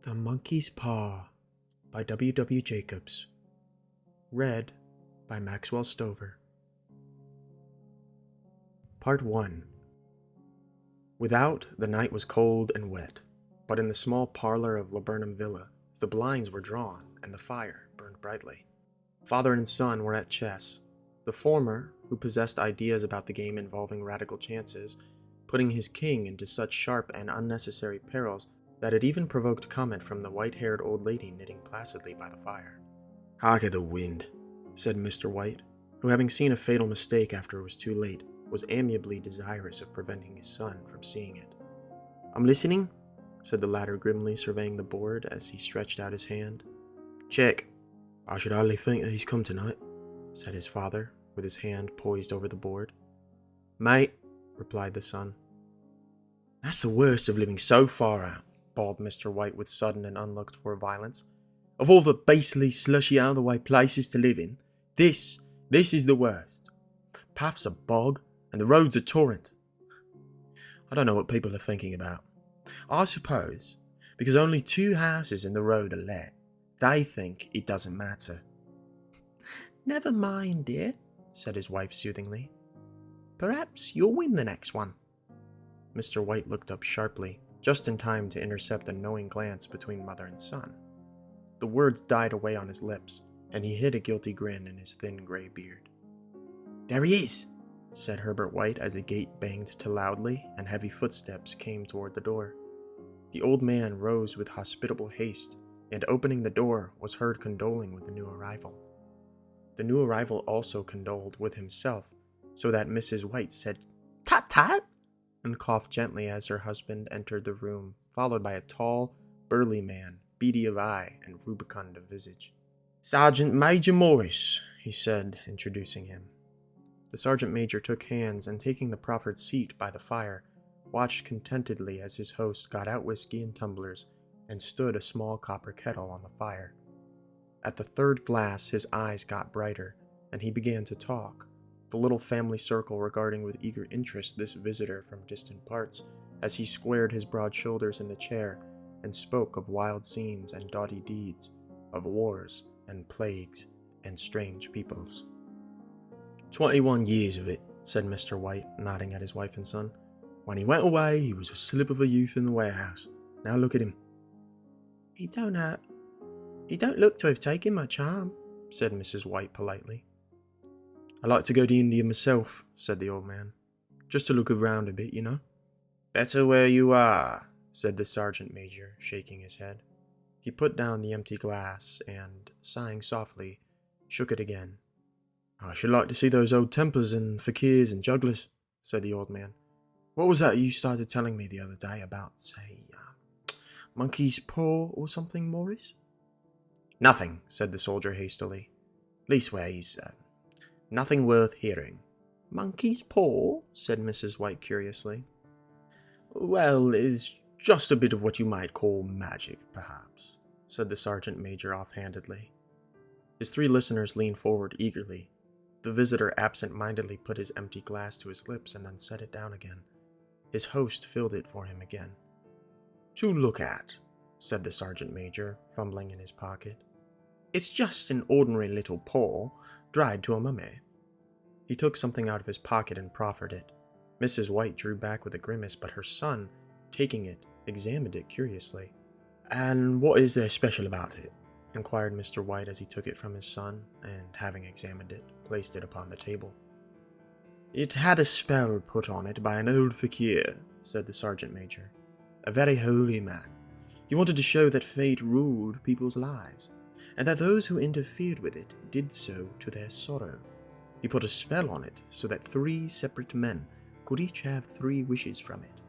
The Monkey's Paw by W. W. Jacobs. Read by Maxwell Stover. Part 1. Without, the night was cold and wet, but in the small parlor of Laburnum Villa, the blinds were drawn and the fire burned brightly. Father and son were at chess, the former, who possessed ideas about the game involving radical chances, putting his king into such sharp and unnecessary perils that it even provoked comment from the white-haired old lady knitting placidly by the fire. "Hark at the wind," said Mr. White, who, having seen a fatal mistake after it was too late, was amiably desirous of preventing his son from seeing it. "I'm listening," said the latter grimly, surveying the board as he stretched out his hand. "Check. I should hardly think that he's come tonight," said his father, with his hand poised over the board. "Mate," replied the son. "That's the worst of living so far out," bawled Mr. White with sudden and unlooked-for violence. "Of all the beastly, slushy, out-of-the-way places to live in, this is the worst. Path's a bog, and the road's a torrent. I don't know what people are thinking about. I suppose, because only 2 houses in the road are let, they think it doesn't matter." "Never mind, dear," said his wife soothingly. "Perhaps you'll win the next one." Mr. White looked up sharply, just in time to intercept a knowing glance between mother and son. The words died away on his lips, and he hid a guilty grin in his thin gray beard. "There he is," said Herbert White as the gate banged to loudly and heavy footsteps came toward the door. The old man rose with hospitable haste, and opening the door was heard condoling with the new arrival. The new arrival also condoled with himself, so that Mrs. White said, "Tut tut," and coughed gently as her husband entered the room, followed by a tall, burly man, beady of eye and rubicund of visage. "Sergeant Major Morris," he said, introducing him. The sergeant major took hands and, taking the proffered seat by the fire, watched contentedly as his host got out whiskey and tumblers and stood a small copper kettle on the fire. At the 3rd glass his eyes got brighter, and he began to talk, the little family circle regarding with eager interest this visitor from distant parts, as he squared his broad shoulders in the chair and spoke of wild scenes and doughty deeds, of wars and plagues and strange peoples. 21 years of it," said Mr. White, nodding at his wife and son. "When he went away, he was a slip of a youth in the warehouse. Now look at him." He don't look to have taken much harm," said Mrs. White politely. "I like to go to India myself," said the old man. "Just to look around a bit, you know." "Better where you are," said the sergeant major, shaking his head. He put down the empty glass and, sighing softly, shook it again. "I should like to see those old tempers and fakirs and jugglers," said the old man. "What was that you started telling me the other day about, say, Monkey's Paw or something, Morris?" "Nothing," said the soldier hastily. "Leastways, nothing worth hearing." "Monkey's Paw?" said Mrs. White curiously. "Well, it's just a bit of what you might call magic, perhaps," said the sergeant major offhandedly. His 3 listeners leaned forward eagerly. The visitor absent-mindedly put his empty glass to his lips and then set it down again. His host filled it for him again. "To look at," said the sergeant major, fumbling in his pocket. "It's just an ordinary little paw, dried to a mummy." He took something out of his pocket and proffered it. Mrs. White drew back with a grimace, but her son, taking it, examined it curiously. "And what is there special about it?" inquired Mr. White as he took it from his son, and, having examined it, placed it upon the table. "It had a spell put on it by an old fakir," said the sergeant major. "A very holy man. He wanted to show that fate ruled people's lives, and that those who interfered with it did so to their sorrow. He put a spell on it so that 3 separate men could each have 3 wishes from it."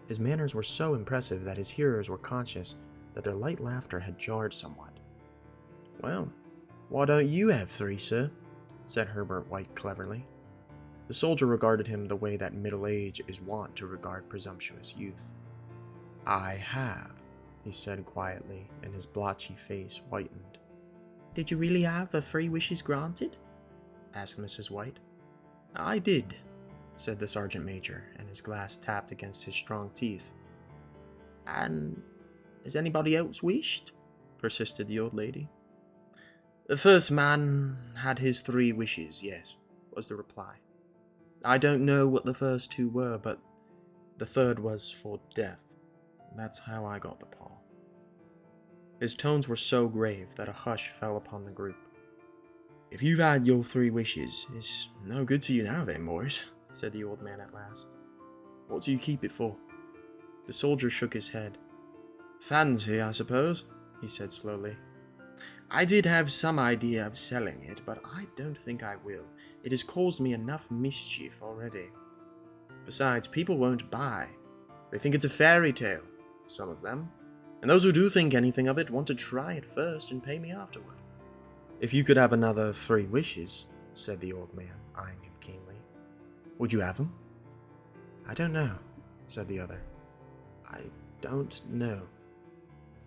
His manners were so impressive that his hearers were conscious that their light laughter had jarred somewhat. "Well, why don't you have 3, sir?" said Herbert White cleverly. The soldier regarded him the way that middle age is wont to regard presumptuous youth. "I have," he said quietly, and his blotchy face whitened. "Did you really have the 3 wishes granted?" asked Mrs. White. "I did," said the sergeant major, and his glass tapped against his strong teeth. "And Has anybody else wished? Persisted the old lady. The first man had his 3 wishes, yes, was the reply. I don't know what the first 2 were, but the third was for death. That's how I got the paw. His tones were so grave that a hush fell upon the group. If you've had your 3 wishes, it's no good to you now then, Morris, said the old man at last. What do you keep it for? The soldier shook his head. Fancy, I suppose, he said slowly. I did have some idea of selling it, but I don't think I will. It has caused me enough mischief already. Besides, people won't buy. They think it's a fairy tale, some of them. And those who do think anything of it want to try it first and pay me afterward. If you could have another 3 wishes, said the old man, eyeing him keenly, would you have them? I don't know, said the other. I don't know.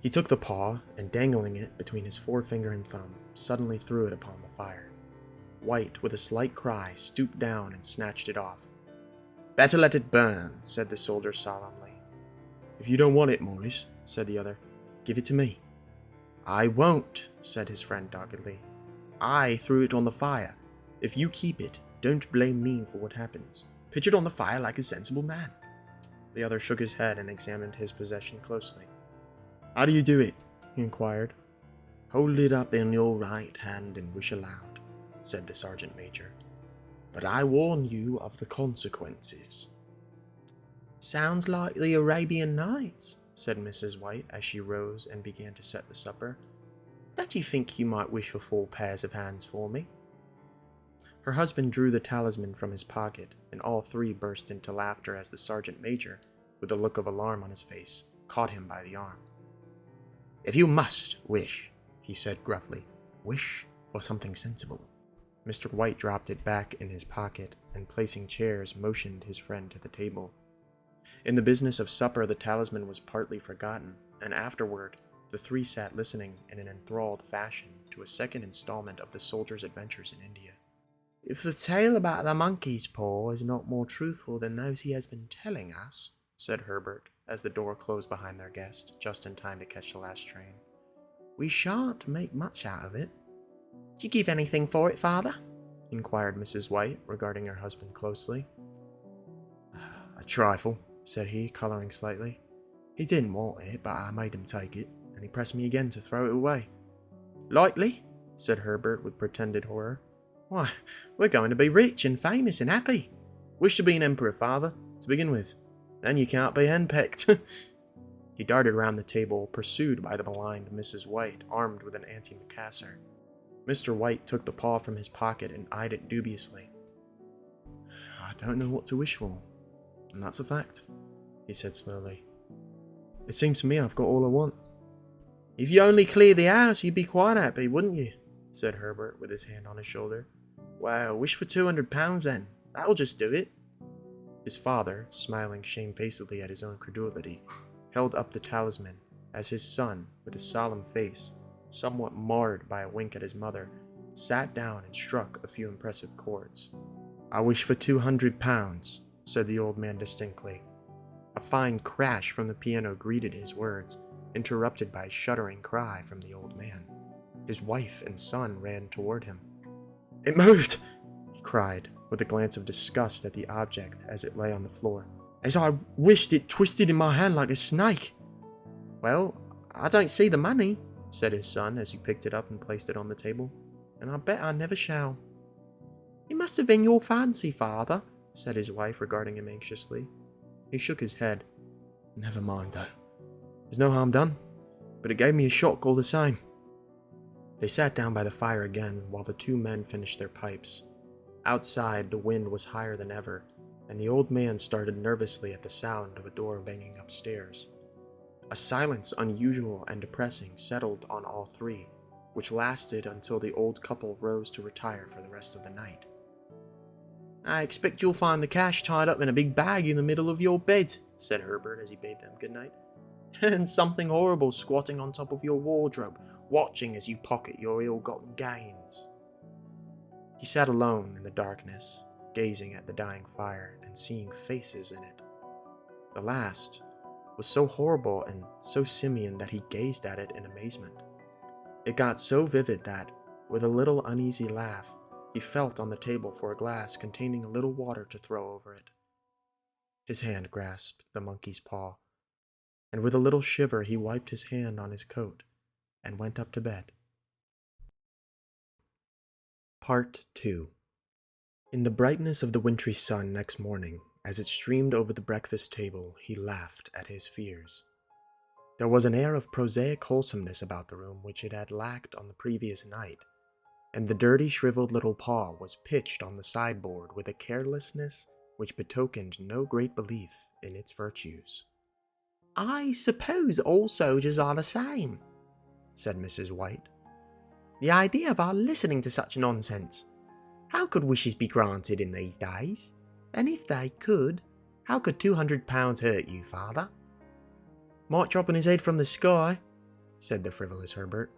He took the paw, and dangling it between his forefinger and thumb, suddenly threw it upon the fire. White, with a slight cry, stooped down and snatched it off. Better let it burn, said the soldier solemnly. If you don't want it, Morris, said the other, give it to me. I won't, said his friend doggedly. I threw it on the fire. If you keep it, don't blame me for what happens. Pitch it on the fire like a sensible man. The other shook his head and examined his possession closely. How do you do it? He inquired. Hold it up in your right hand and wish aloud, said the sergeant major. But I warn you of the consequences. Sounds like the Arabian Nights, said Mrs. White as she rose and began to set the supper. Don't you think you might wish for 4 pairs of hands for me? Her husband drew the talisman from his pocket, and all 3 burst into laughter as the sergeant major, with a look of alarm on his face, caught him by the arm. If you must wish, he said gruffly, wish for something sensible. Mr. White dropped it back in his pocket, and placing chairs, motioned his friend to the table. In the business of supper, the talisman was partly forgotten, and afterward, the 3 sat listening in an enthralled fashion to a second installment of the soldier's adventures in India. If the tale about the monkey's paw is not more truthful than those he has been telling us, said Herbert, as the door closed behind their guest, just in time to catch the last train, we shan't make much out of it. Did you give anything for it, father? Inquired Mrs. White, regarding her husband closely. A trifle, said he, coloring slightly. He didn't want it, but I made him take it, and he pressed me again to throw it away. Likely, said Herbert with pretended horror. Why, we're going to be rich and famous and happy. Wish to be an emperor, father, to begin with. Then you can't be henpecked. He darted round the table, pursued by the maligned Mrs. White, armed with an antimacassar. Mr. White took the paw from his pocket and eyed it dubiously. I don't know what to wish for, and that's a fact, he said slowly. It seems to me I've got all I want. If you only cleared the house, you'd be quite happy, wouldn't you? Said Herbert, with his hand on his shoulder. Well, wish for £200 then. That'll just do it. His father, smiling shamefacedly at his own credulity, held up the talisman as his son, with a solemn face, somewhat marred by a wink at his mother, sat down and struck a few impressive chords. I wish for £200, said the old man distinctly. A fine crash from the piano greeted his words, interrupted by a shuddering cry from the old man. His wife and son ran toward him. It moved, he cried, with a glance of disgust at the object as it lay on the floor. As I wished, it twisted in my hand like a snake. Well, I don't see the money, said his son as he picked it up and placed it on the table, and I bet I never shall. It must have been your fancy, father, said his wife, regarding him anxiously. He shook his head. Never mind, though. There's no harm done, but it gave me a shock all the same. They sat down by the fire again while the 2 men finished their pipes. Outside, the wind was higher than ever, and the old man started nervously at the sound of a door banging upstairs. A silence unusual and depressing settled on all 3, which lasted until the old couple rose to retire for the rest of the night. I expect you'll find the cash tied up in a big bag in the middle of your bed, said Herbert as he bade them good night. And something horrible squatting on top of your wardrobe, watching as you pocket your ill-gotten gains. He sat alone in the darkness, gazing at the dying fire and seeing faces in it. The last was so horrible and so simian that he gazed at it in amazement. It got so vivid that, with a little uneasy laugh, he felt on the table for a glass containing a little water to throw over it. His hand grasped the monkey's paw, and with a little shiver he wiped his hand on his coat and went up to bed. Part 2. In the brightness of the wintry sun next morning, as it streamed over the breakfast table, he laughed at his fears. There was an air of prosaic wholesomeness about the room which it had lacked on the previous night, and the dirty, shriveled little paw was pitched on the sideboard with a carelessness which betokened no great belief in its virtues. "I suppose all soldiers are the same," said Mrs. White. "The idea of our listening to such nonsense! How could wishes be granted in these days? And if they could, how could £200 hurt you, father?" "Might drop on his head from the sky," said the frivolous Herbert.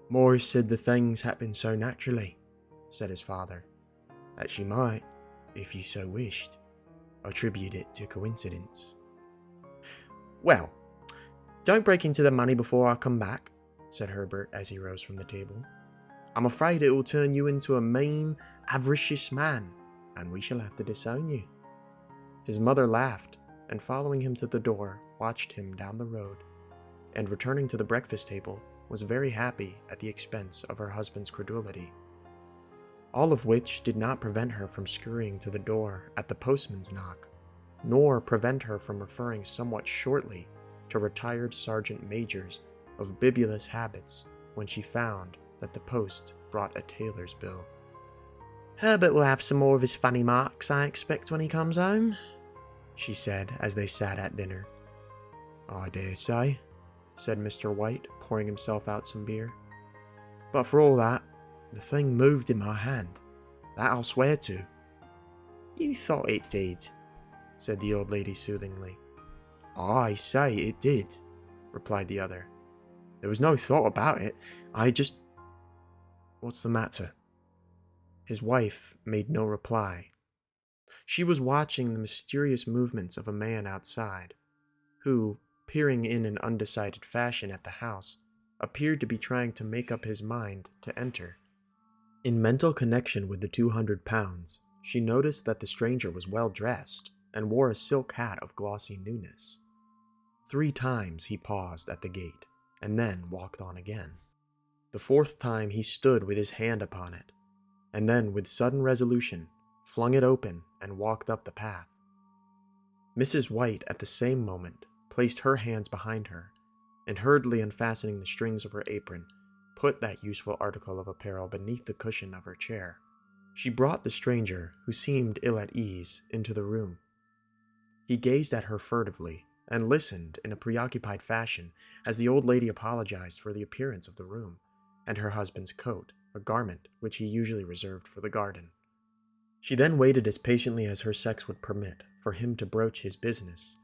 "Morris said the things happened so naturally," said his father, "that she might, if you so wished, attribute it to coincidence." "Well, don't break into the money before I come back," said Herbert as he rose from the table. "I'm afraid it will turn you into a mean, avaricious man, and we shall have to disown you." His mother laughed, and following him to the door, watched him down the road, and returning to the breakfast table, was very happy at the expense of her husband's credulity. All of which did not prevent her from scurrying to the door at the postman's knock, nor prevent her from referring somewhat shortly to retired sergeant majors of bibulous habits when she found that the post brought a tailor's bill. "Herbert will have some more of his funny marks, I expect, when he comes home," she said as they sat at dinner. "I dare say," said Mr. White, pouring himself out some beer. "But for all that, the thing moved in my hand. That I'll swear to." "You thought it did," said the old lady soothingly. "I say it did," replied the other. "There was no thought about it. I just—" "What's the matter?" His wife made no reply. She was watching the mysterious movements of a man outside, who, peering in an undecided fashion at the house, appeared to be trying to make up his mind to enter. In mental connection with the £200, she noticed that the stranger was well dressed and wore a silk hat of glossy newness. 3 times he paused at the gate, and then walked on again. The 4th time he stood with his hand upon it, and then with sudden resolution flung it open and walked up the path. Mrs. White at the same moment placed her hands behind her, and hurriedly unfastening the strings of her apron, put that useful article of apparel beneath the cushion of her chair. She brought the stranger, who seemed ill at ease, into the room. He gazed at her furtively, and listened in a preoccupied fashion as the old lady apologized for the appearance of the room, and her husband's coat, a garment which he usually reserved for the garden. She then waited as patiently as her sex would permit for him to broach his business,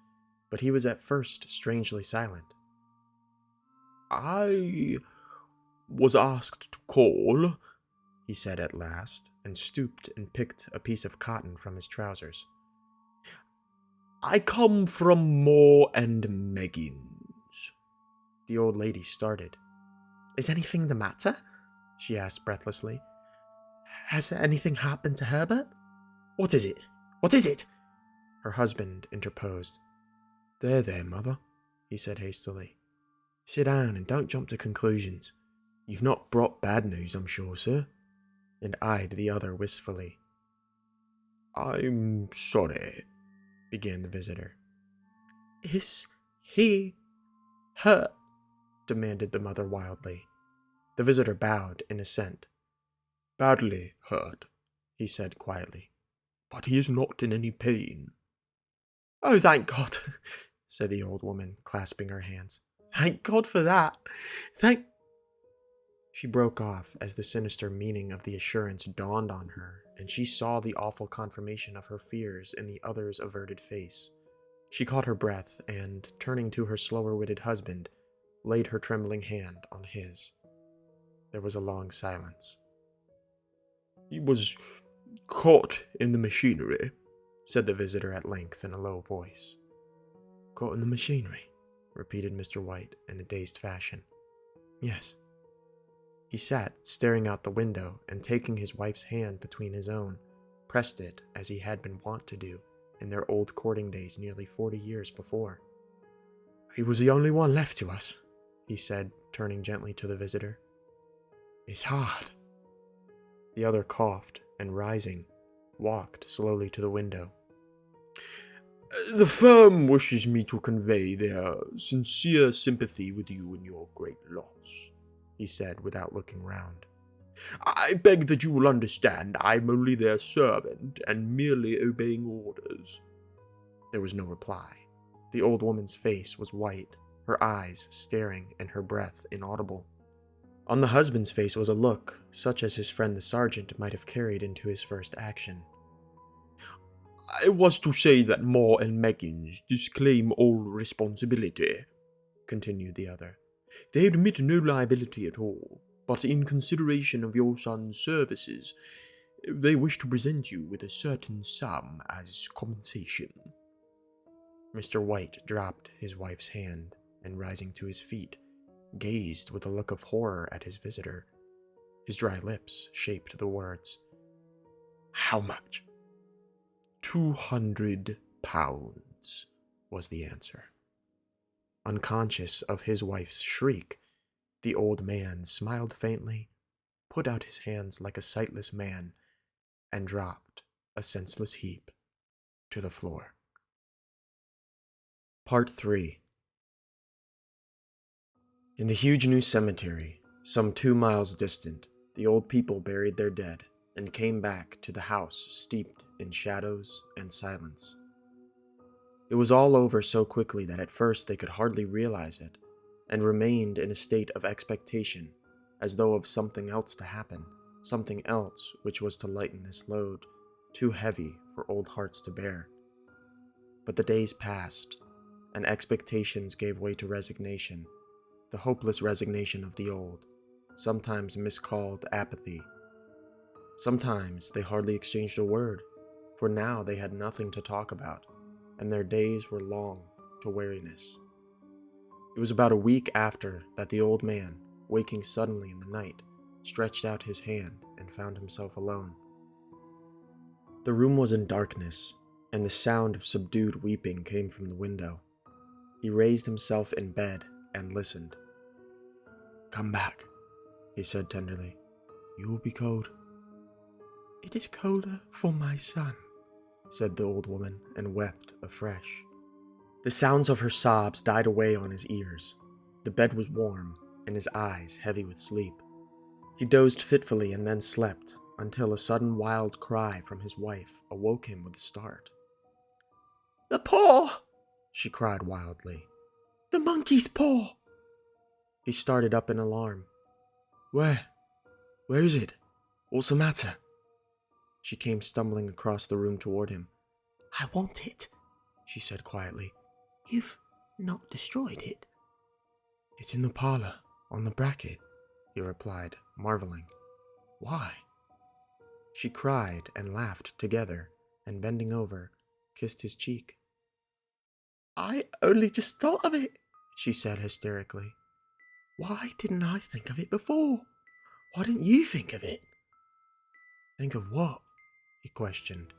but he was at first strangely silent. "I was asked to call," he said at last, and stooped and picked a piece of cotton from his trousers. "I come from Moore and Meggins." The old lady started. "Is anything the matter?" she asked breathlessly. "Has anything happened to Herbert?" "What is it? What is it?" her husband interposed. There, mother," he said hastily. "Sit down and don't jump to conclusions. You've not brought bad news, I'm sure, sir," and eyed the other wistfully. "I'm sorry," began the visitor. "Is he hurt?" demanded the mother wildly. The visitor bowed in assent. "Badly hurt," he said quietly, "but he is not in any pain." "Oh, thank God," said the old woman, clasping her hands. "Thank God for that. Thank—" She broke off as the sinister meaning of the assurance dawned on her, and she saw the awful confirmation of her fears in the other's averted face. She caught her breath, and, turning to her slower-witted husband, laid her trembling hand on his. There was a long silence. "He was caught in the machinery," said the visitor at length in a low voice. "Caught in the machinery?" repeated Mr. White in a dazed fashion. Yes. He sat, staring out the window, and taking his wife's hand between his own, pressed it as he had been wont to do in their old courting days nearly 40 years before. He was the only one left to us, he said, turning gently to the visitor. It's hard. The other coughed, and rising, walked slowly to the window. The firm wishes me to convey their sincere sympathy with you in your great loss, he said without looking round. I beg that you will understand I am only their servant and merely obeying orders. There was no reply. The old woman's face was white, her eyes staring and her breath inaudible. On the husband's face was a look such as his friend the sergeant might have carried into his first action. I was to say that Moore and Meggins disclaim all responsibility, continued the other. They admit no liability at all, but in consideration of your son's services, they wish to present you with a certain sum as compensation. Mr. White dropped his wife's hand, and rising to his feet, gazed with a look of horror at his visitor. His dry lips shaped the words. How much? 200 pounds, was the answer. Unconscious of his wife's shriek, the old man smiled faintly, put out his hands like a sightless man, and dropped, a senseless heap, to the floor. Part 3. In the huge new cemetery, some 2 miles distant, the old people buried their dead and came back to the house steeped in shadows and silence. It was all over so quickly that at first they could hardly realize it, and remained in a state of expectation, as though of something else to happen, something else which was to lighten this load, too heavy for old hearts to bear. But the days passed, and expectations gave way to resignation, the hopeless resignation of the old, sometimes miscalled apathy. Sometimes they hardly exchanged a word, for now they had nothing to talk about, and their days were long to weariness. It was about a week after that the old man, waking suddenly in the night, stretched out his hand and found himself alone. The room was in darkness, and the sound of subdued weeping came from the window. He raised himself in bed and listened. Come back, he said tenderly. You will be cold. It is colder for my son, said the old woman, and wept afresh. The sounds of her sobs died away on his ears. The bed was warm, and his eyes heavy with sleep. He dozed fitfully and then slept, until a sudden wild cry from his wife awoke him with a start. The paw! She cried wildly. The monkey's paw! He started up in alarm. Where is it? What's the matter? She came stumbling across the room toward him. I want it, she said quietly. You've not destroyed it. It's in the parlor, on the bracket, he replied, marveling. Why? She cried and laughed together, and bending over, kissed his cheek. I only just thought of it, she said hysterically. Why didn't I think of it before? Why didn't you think of it? Think of what? He questioned.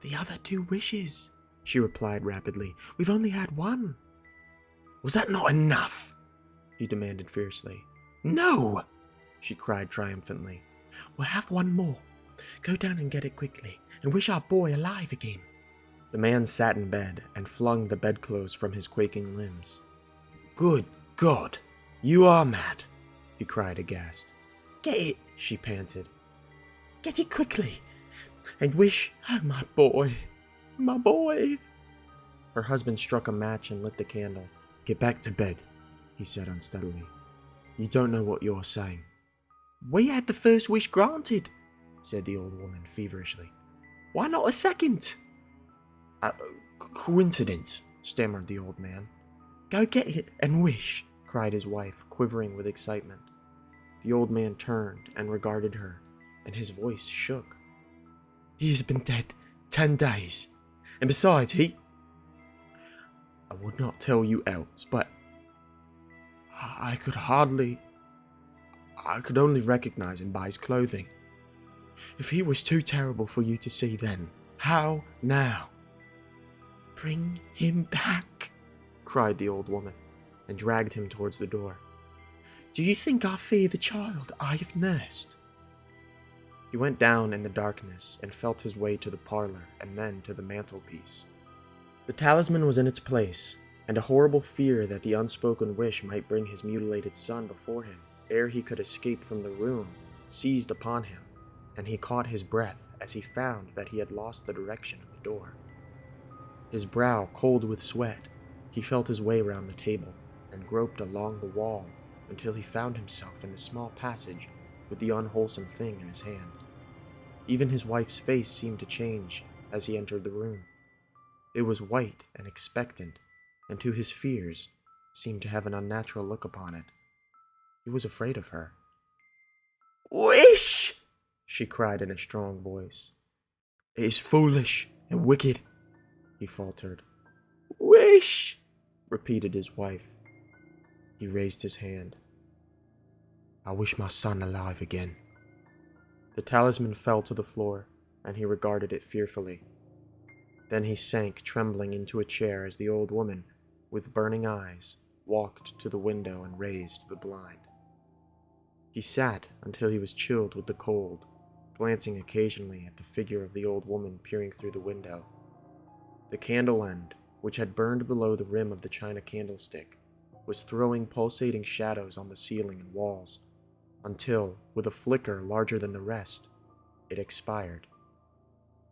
The other 2 wishes, she replied rapidly. We've only had one. Was that not enough? He demanded fiercely. No, she cried triumphantly. We'll have one more. Go down and get it quickly, and wish our boy alive again. The man sat in bed and flung the bedclothes from his quaking limbs. Good God, you are mad, he cried aghast. Get it, she panted. Get it quickly, and wish, oh, my boy, my boy. Her husband struck a match and lit the candle. Get back to bed, he said unsteadily. You don't know what you're saying. We had the first wish granted, said the old woman feverishly. Why not a second? Coincidence, stammered the old man. Go get it and wish, cried his wife, quivering with excitement. The old man turned and regarded her, and his voice shook. He has been dead 10 days, and besides, he... A would not tell you else, but I could only recognize him by his clothing. If he was too terrible for you to see then, how now?" "Bring him back," cried the old woman, and dragged him towards the door. "Do you think I fear the child I have nursed?" He went down in the darkness and felt his way to the parlor and then to the mantelpiece. The talisman was in its place, and a horrible fear that the unspoken wish might bring his mutilated son before him ere he could escape from the room seized upon him, and he caught his breath as he found that he had lost the direction of the door. His brow cold with sweat, he felt his way round the table and groped along the wall until he found himself in the small passage with the unwholesome thing in his hand. Even his wife's face seemed to change as he entered the room. It was white and expectant, and to his fears seemed to have an unnatural look upon it. He was afraid of her. "Wish!" she cried in a strong voice. "It is foolish and wicked," he faltered. "Wish!" repeated his wife. He raised his hand. "I wish my son alive again." The talisman fell to the floor, and he regarded it fearfully. Then he sank trembling into a chair as the old woman, with burning eyes, walked to the window and raised the blind. He sat until he was chilled with the cold, glancing occasionally at the figure of the old woman peering through the window. The candle end, which had burned below the rim of the china candlestick, was throwing pulsating shadows on the ceiling and walls, until, with a flicker larger than the rest, it expired.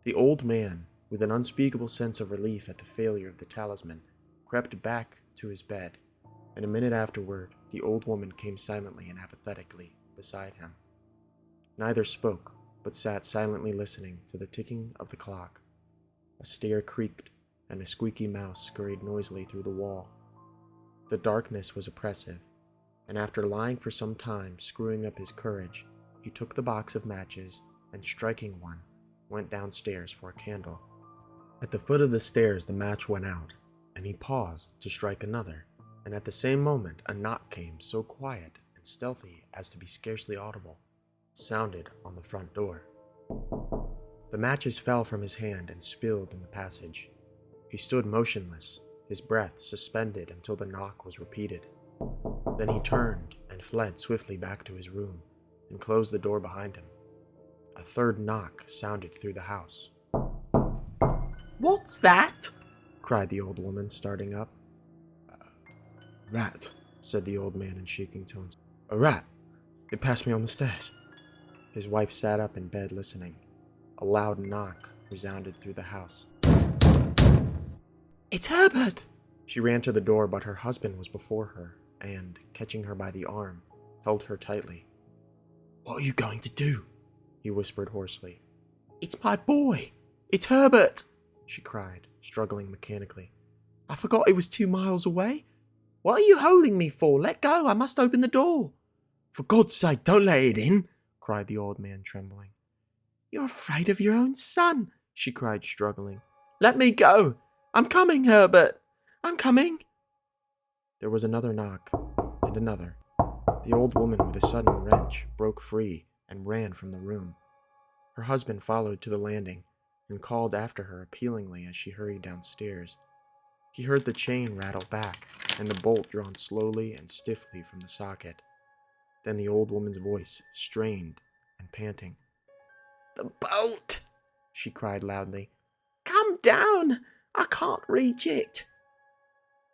The old man, with an unspeakable sense of relief at the failure of the talisman, crept back to his bed, and a minute afterward the old woman came silently and apathetically beside him. Neither spoke, but sat silently listening to the ticking of the clock. A stair creaked, and a squeaky mouse scurried noisily through the wall. The darkness was oppressive, and after lying for some time screwing up his courage, he took the box of matches and, striking one, went downstairs for a candle. At the foot of the stairs the match went out, and he paused to strike another, and at the same moment a knock came, so quiet and stealthy as to be scarcely audible, sounded on the front door. The matches fell from his hand and spilled in the passage. He stood motionless, his breath suspended until the knock was repeated. Then he turned and fled swiftly back to his room and closed the door behind him. A third knock sounded through the house. "What's that?" cried the old woman, starting up. "Rat," said the old man in shaking tones. "A rat. It passed me on the stairs." His wife sat up in bed listening. A loud knock resounded through the house. "It's Herbert!" She ran to the door, but her husband was before her, and, catching her by the arm, held her tightly. "What are you going to do?" he whispered hoarsely. "It's my boy! It's Herbert!" she cried, struggling mechanically. "I forgot it was 2 miles away. What are you holding me for? Let go! I must open the door!" "For God's sake, don't let it in!" cried the old man, trembling. "You're afraid of your own son!" she cried, struggling. "Let me go! I'm coming, Herbert! I'm coming!" There was another knock, and another. The old woman, with a sudden wrench, broke free and ran from the room. Her husband followed to the landing and called after her appealingly as she hurried downstairs. He heard the chain rattle back and the bolt drawn slowly and stiffly from the socket. Then the old woman's voice, strained and panting. "The bolt!" she cried loudly. "Come down! I can't reach it!"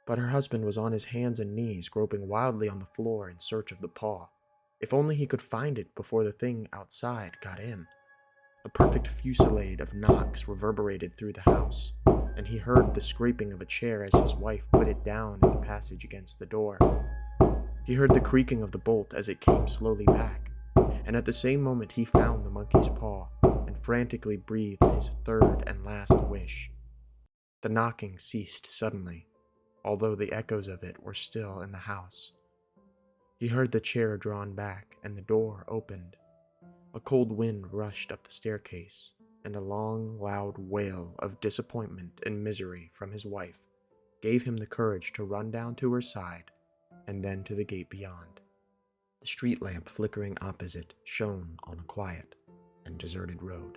But her husband was on his hands and knees, groping wildly on the floor in search of the paw. If only he could find it before the thing outside got in. A perfect fusillade of knocks reverberated through the house, and he heard the scraping of a chair as his wife put it down in the passage against the door. He heard the creaking of the bolt as it came slowly back, and at the same moment he found the monkey's paw and frantically breathed his third and last wish. The knocking ceased suddenly, although the echoes of it were still in the house. He heard the chair drawn back and the door opened. A cold wind rushed up the staircase, and a long, loud wail of disappointment and misery from his wife gave him the courage to run down to her side and then to the gate beyond. The street lamp flickering opposite shone on a quiet and deserted road.